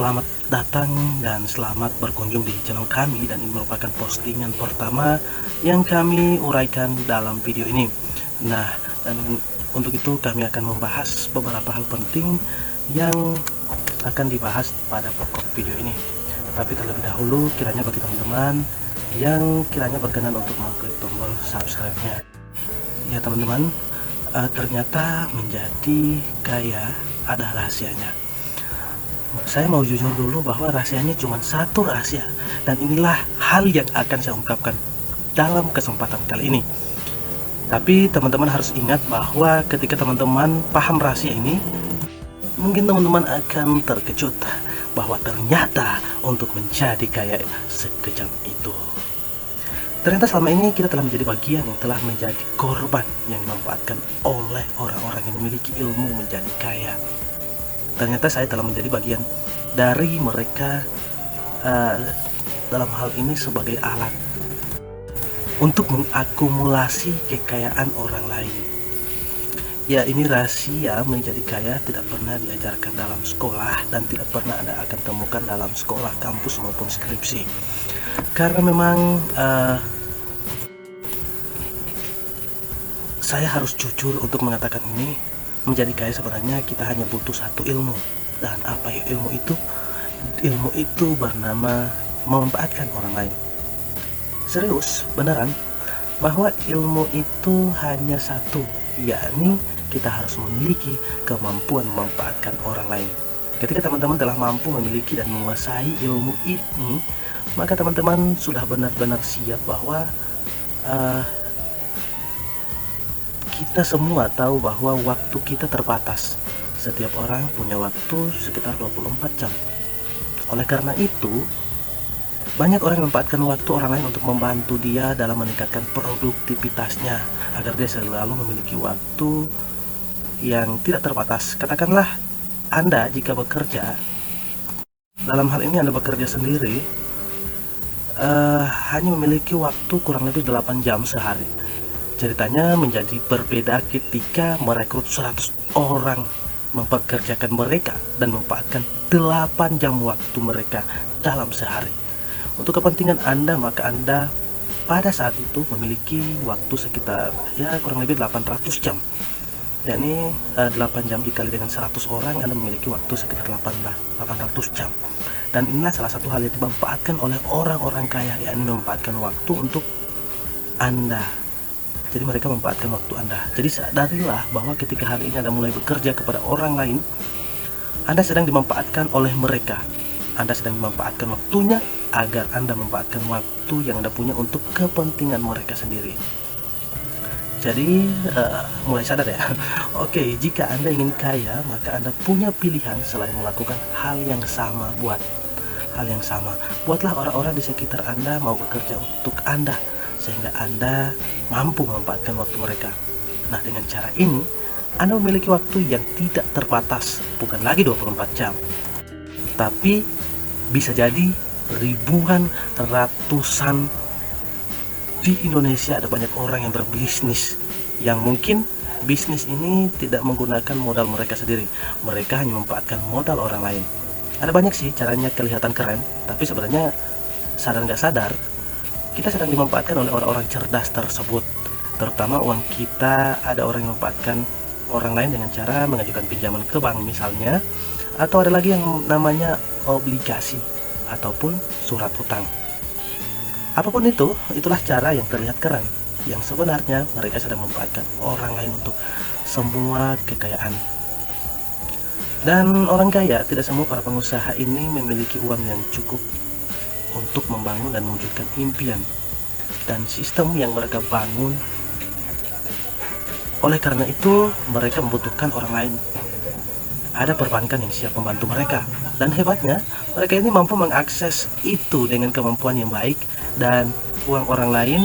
Selamat datang dan selamat berkunjung di channel kami, dan ini merupakan postingan pertama yang kami uraikan dalam video ini. Nah, dan untuk itu kami akan membahas beberapa hal penting yang akan dibahas pada pokok video ini. Tapi terlebih dahulu, kiranya bagi teman-teman yang kiranya berkenan untuk mengklik tombol subscribe-nya. Ya teman-teman, ternyata menjadi kaya ada rahasianya. Saya mau jujur dulu bahwa rahasianya cuma satu rahasia, dan inilah hal yang akan saya ungkapkan dalam kesempatan kali ini. Tapi teman-teman harus ingat bahwa ketika teman-teman paham rahasia ini, mungkin teman-teman akan terkejut bahwa ternyata untuk menjadi kaya sekejam itu. Ternyata selama ini kita telah menjadi bagian yang telah menjadi korban yang dimanfaatkan oleh orang-orang yang memiliki ilmu menjadi kaya. Ternyata saya telah menjadi bagian dari mereka, dalam hal ini sebagai alat untuk mengakumulasi kekayaan orang lain. Ya, ini rahasia menjadi kaya tidak pernah diajarkan dalam sekolah dan tidak pernah Anda akan temukan dalam sekolah, kampus maupun skripsi. Karena memang saya harus jujur untuk mengatakan ini. Menjadi kaya sebenarnya kita hanya butuh satu ilmu. Dan apa ya ilmu itu? Ilmu itu bernama memanfaatkan orang lain. Serius, beneran, bahwa ilmu itu hanya satu, yakni kita harus memiliki kemampuan memanfaatkan orang lain. Ketika teman-teman telah mampu memiliki dan menguasai ilmu ini, maka teman-teman sudah benar-benar siap bahwa kita semua tahu bahwa waktu kita terbatas. Setiap orang punya waktu sekitar 24 jam. Oleh karena itu, banyak orang memanfaatkan waktu orang lain untuk membantu dia dalam meningkatkan produktivitasnya, agar dia selalu memiliki waktu yang tidak terbatas. Katakanlah Anda jika bekerja, dalam hal ini Anda bekerja sendiri, hanya memiliki waktu kurang lebih 8 jam sehari. Ceritanya menjadi berbeda ketika merekrut 100 orang mempekerjakan mereka dan memanfaatkan 8 jam waktu mereka dalam sehari. Untuk kepentingan Anda, maka Anda pada saat itu memiliki waktu sekitar kurang lebih 800 jam. Yakni 8 jam dikali dengan 100 orang, Anda memiliki waktu sekitar 800 jam. Dan inilah salah satu hal yang dimanfaatkan oleh orang-orang kaya, yakni memanfaatkan waktu untuk Anda. Jadi mereka memanfaatkan waktu Anda. Jadi sadarilah bahwa ketika hari ini Anda mulai bekerja kepada orang lain, Anda sedang dimanfaatkan oleh mereka. Anda sedang dimanfaatkan waktunya agar Anda memanfaatkan waktu yang Anda punya untuk kepentingan mereka sendiri. Jadi mulai sadar ya. Oke, jika Anda ingin kaya, maka Anda punya pilihan selain melakukan hal yang sama. Buatlah orang-orang di sekitar Anda mau bekerja untuk Anda, sehingga Anda mampu memanfaatkan waktu mereka. Nah, dengan cara ini Anda memiliki waktu yang tidak terbatas, bukan lagi 24 jam, tapi bisa jadi ribuan, ratusan. Di Indonesia ada banyak orang yang berbisnis, yang mungkin bisnis ini tidak menggunakan modal mereka sendiri. Mereka hanya memanfaatkan modal orang lain. Ada banyak sih caranya kelihatan keren, tapi sebenarnya sadar nggak sadar kita sedang dimanfaatkan oleh orang-orang cerdas tersebut. Terutama uang kita, ada orang yang memanfaatkan orang lain dengan cara mengajukan pinjaman ke bank misalnya, atau ada lagi yang namanya obligasi ataupun surat hutang. Apapun itu, itulah cara yang terlihat keren, yang sebenarnya mereka sedang memanfaatkan orang lain untuk semua kekayaan. Dan orang kaya, tidak semua para pengusaha ini memiliki uang yang cukup untuk membangun dan mewujudkan impian dan sistem yang mereka bangun. Oleh karena itu, mereka membutuhkan orang lain. Ada perbankan yang siap membantu mereka, dan hebatnya mereka ini mampu mengakses itu dengan kemampuan yang baik, dan uang orang lain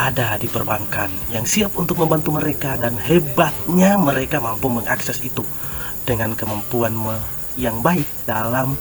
ada di perbankan yang siap untuk membantu mereka, dan hebatnya mereka mampu mengakses itu dengan kemampuan yang baik dalam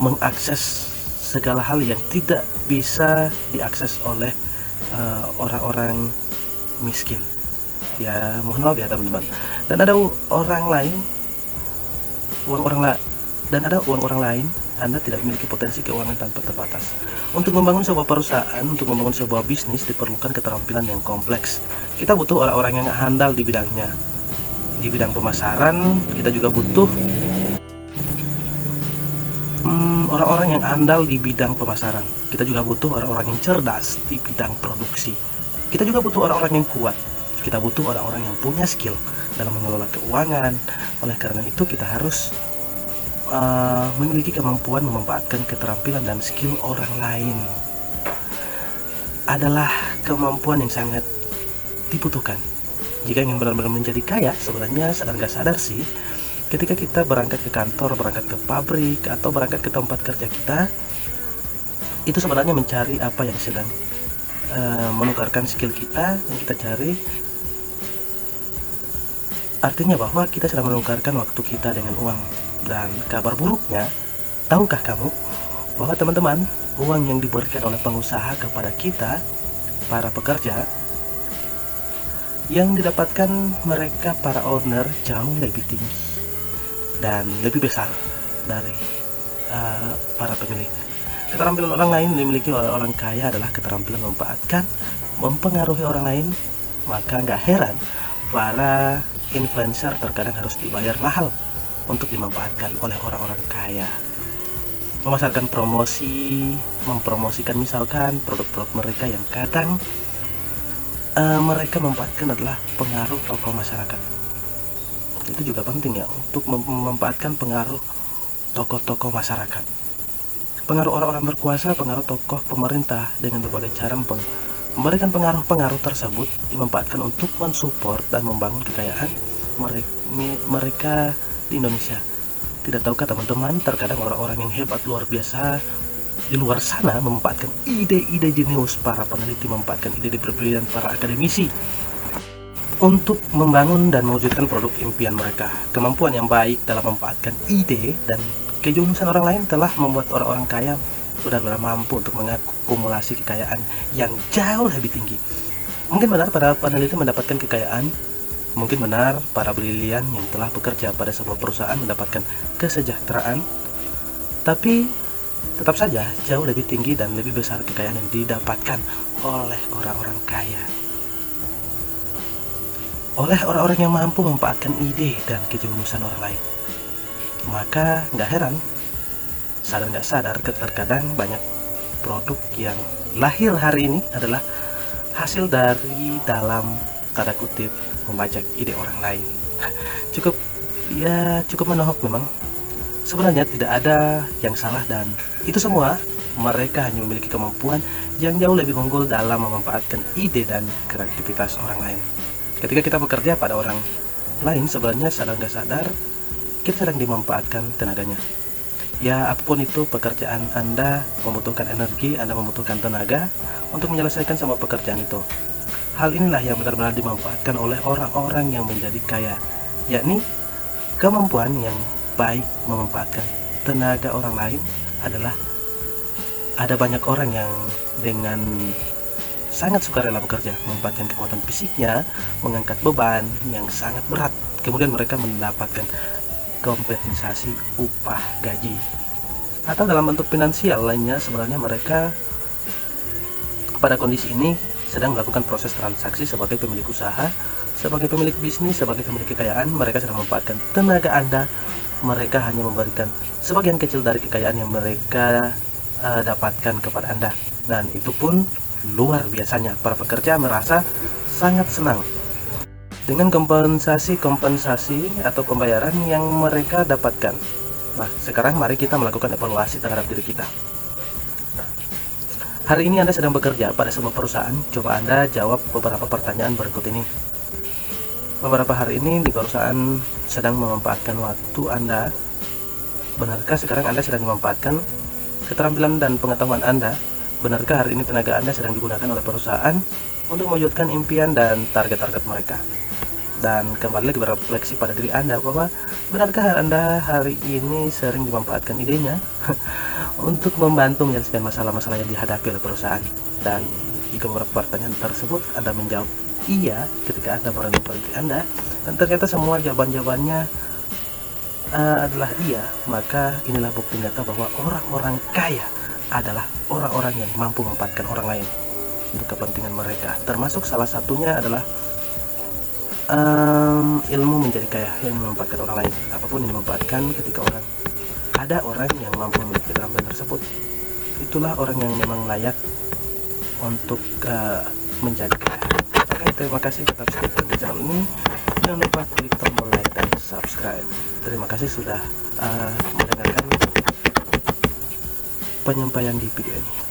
mengakses segala hal yang tidak bisa diakses oleh orang-orang miskin. Ya mohon maaf ya teman-teman. Dan ada orang lain, uang orang lain, dan ada uang orang lain, Anda tidak memiliki potensi keuangan tanpa terbatas. Untuk membangun sebuah perusahaan, untuk membangun sebuah bisnis diperlukan keterampilan yang kompleks. Kita butuh orang-orang yang handal di bidangnya. Di bidang pemasaran, kita juga butuh orang-orang yang andal di bidang pemasaran. Kita juga butuh orang-orang yang cerdas di bidang produksi. Kita juga butuh orang-orang yang kuat. Kita butuh orang-orang yang punya skill dalam mengelola keuangan. Oleh karena itu kita harus memiliki kemampuan memanfaatkan keterampilan dan skill orang lain. Adalah kemampuan yang sangat dibutuhkan jika ingin benar-benar menjadi kaya. Sebenarnya sadar gak sadar sih, ketika kita berangkat ke kantor, berangkat ke pabrik, atau berangkat ke tempat kerja kita, itu sebenarnya mencari apa yang sedang menukarkan skill kita yang kita cari. Artinya bahwa kita sedang menukarkan waktu kita dengan uang. Dan kabar buruknya, tahukah kamu bahwa teman-teman, uang yang diberikan oleh pengusaha kepada kita, para pekerja, yang didapatkan mereka para owner jauh lebih tinggi dan lebih besar dari para pemilik. Keterampilan orang lain yang dimiliki oleh orang kaya adalah keterampilan memanfaatkan, mempengaruhi orang lain. Maka nggak heran para influencer terkadang harus dibayar mahal untuk dimanfaatkan oleh orang-orang kaya. Memasarkan promosi, mempromosikan misalkan produk-produk mereka yang kadang mereka memanfaatkan adalah pengaruh tokoh masyarakat. Itu juga penting ya, untuk memanfaatkan pengaruh tokoh-tokoh masyarakat, pengaruh orang-orang berkuasa, pengaruh tokoh pemerintah dengan berbagai cara memberikan pengaruh-pengaruh tersebut dimanfaatkan untuk mensupport dan membangun kekayaan mereka di Indonesia. Tidak tahukah teman-teman, terkadang orang-orang yang hebat luar biasa di luar sana memanfaatkan ide-ide jenius para peneliti, memanfaatkan ide-ide brilian para akademisi untuk membangun dan mewujudkan produk impian mereka. Kemampuan yang baik dalam memanfaatkan ide dan kejeniusan orang lain telah membuat orang-orang kaya benar-benar mampu untuk mengakumulasi kekayaan yang jauh lebih tinggi. Mungkin benar para peneliti mendapatkan kekayaan, mungkin benar para brilian yang telah bekerja pada sebuah perusahaan mendapatkan kesejahteraan, tapi tetap saja jauh lebih tinggi dan lebih besar kekayaan yang didapatkan oleh orang-orang kaya, oleh orang-orang yang mampu memanfaatkan ide dan kejeniusan orang lain. Maka nggak heran, sadar nggak sadar, terkadang banyak produk yang lahir hari ini adalah hasil dari dalam tanda kutip membajak ide orang lain. Cukup menohok memang. Sebenarnya tidak ada yang salah, dan itu semua mereka hanya memiliki kemampuan yang jauh lebih unggul dalam memanfaatkan ide dan kreativitas orang lain. Ketika kita bekerja pada orang lain, sebenarnya sadar nggak sadar kita sedang dimanfaatkan tenaganya. Ya, apapun itu pekerjaan Anda membutuhkan energi, Anda membutuhkan tenaga untuk menyelesaikan semua pekerjaan itu. Hal inilah yang benar-benar dimanfaatkan oleh orang-orang yang menjadi kaya, yakni kemampuan yang baik memanfaatkan tenaga orang lain adalah ada banyak orang yang dengan sangat sukarela bekerja, memanfaatkan kekuatan fisiknya, mengangkat beban yang sangat berat, kemudian mereka mendapatkan kompensasi upah gaji atau dalam bentuk finansial lainnya. Sebenarnya mereka pada kondisi ini sedang melakukan proses transaksi sebagai pemilik usaha, sebagai pemilik bisnis, sebagai pemilik kekayaan. Mereka sedang memanfaatkan tenaga Anda. Mereka hanya memberikan sebagian kecil dari kekayaan yang mereka dapatkan kepada Anda, dan itu pun luar biasanya. Para pekerja merasa sangat senang dengan kompensasi atau pembayaran yang mereka dapatkan. Nah, sekarang mari kita melakukan evaluasi terhadap diri kita. Hari ini Anda sedang bekerja pada sebuah perusahaan. Coba Anda jawab beberapa pertanyaan berikut ini. Beberapa hari ini di perusahaan sedang memanfaatkan waktu Anda. Benarkah sekarang Anda sedang memanfaatkan keterampilan dan pengetahuan Anda? Benarkah hari ini tenaga Anda sedang digunakan oleh perusahaan untuk mewujudkan impian dan target-target mereka? Dan kembali lagi berefleksi pada diri Anda bahwa benarkah Anda hari ini sering dimanfaatkan idenya untuk membantu menyelesaikan masalah-masalah yang dihadapi oleh perusahaan? Dan jika beberapa pertanyaan tersebut Anda menjawab iya ketika Anda berani bagi Anda, dan ternyata semua jawaban-jawabannya adalah iya, maka inilah bukti nyata bahwa orang-orang kaya adalah orang-orang yang mampu memanfaatkan orang lain untuk kepentingan mereka. Termasuk salah satunya adalah ilmu menjadi kaya yang memanfaatkan orang lain. Apapun yang memanfaatkan, ketika ada orang yang mampu memiliki keterampilan tersebut, itulah orang yang memang layak untuk menjadi kaya. Oke, terima kasih tetap stay tune di channel ini. Jangan lupa klik tombol like dan subscribe. Terima kasih sudah mendengarkan penyampaian di video ini.